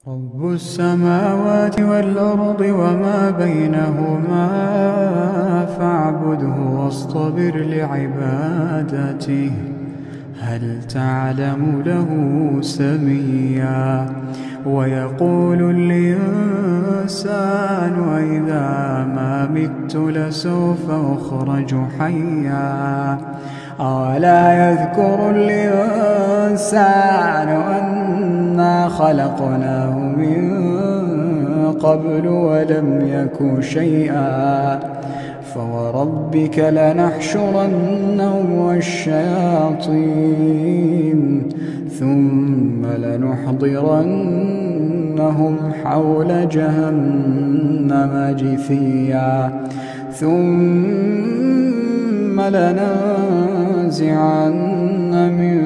رب السماوات والأرض وما بينهما فاعبده واصطبر لعبادته هل تعلم له سميا. ويقول الإنسان أإذا ما مت لسوف أخرج حيا. أولا يذكر الإنسان أنا خلقناه من قبل ولم يك شيئا. فوربك لنحشرنهم والشياطين ثم لنحضرنهم حول جهنم جثيا. ثم لننزعن من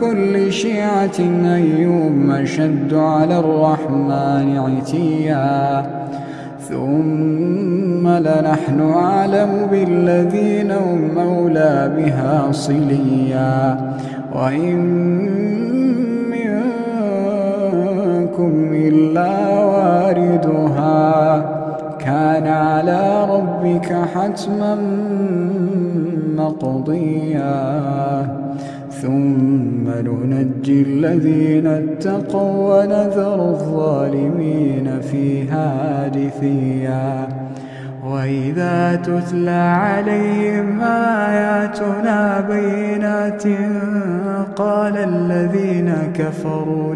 كل شيعة أيهم أشد على الرحمن عتيا. ثم لنحن أعلم بالذين هم أولى بها صليا. وإن منكم إلا واردها كان على ربك حتما مقضيا. ثم ننجي الذين اتقوا ونذر الظالمين فيها جثيا. وإذا تتلى عليهم آياتنا بينات قال الذين كفروا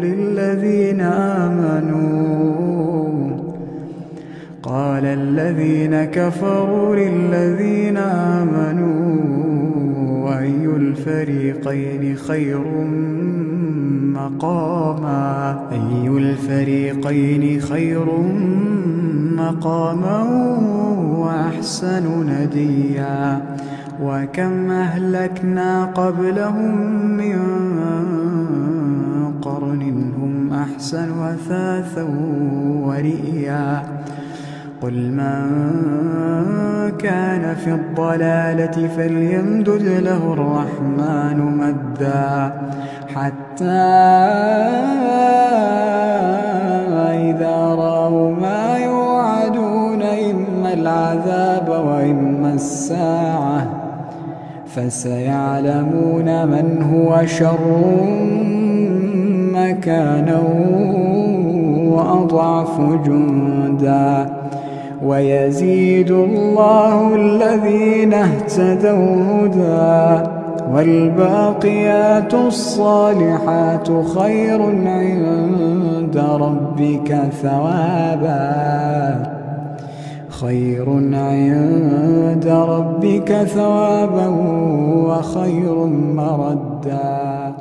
للذين آمنوا أي الفريقين خير مقاما وأحسن نديا. وكم أهلكنا قبلهم من قرن هم أحسن أثاثا ورئيا. قل من كان في الضلالة فليمدد له الرحمن مدا حتى إذا رأوا ما يوعدون إما العذاب وإما الساعة فسيعلمون من هو شر مكانا وأضعف جندا. ويزيد الله الذين اهتدوا هدى والباقيات الصالحات خير عند ربك ثوابا وخير مردا.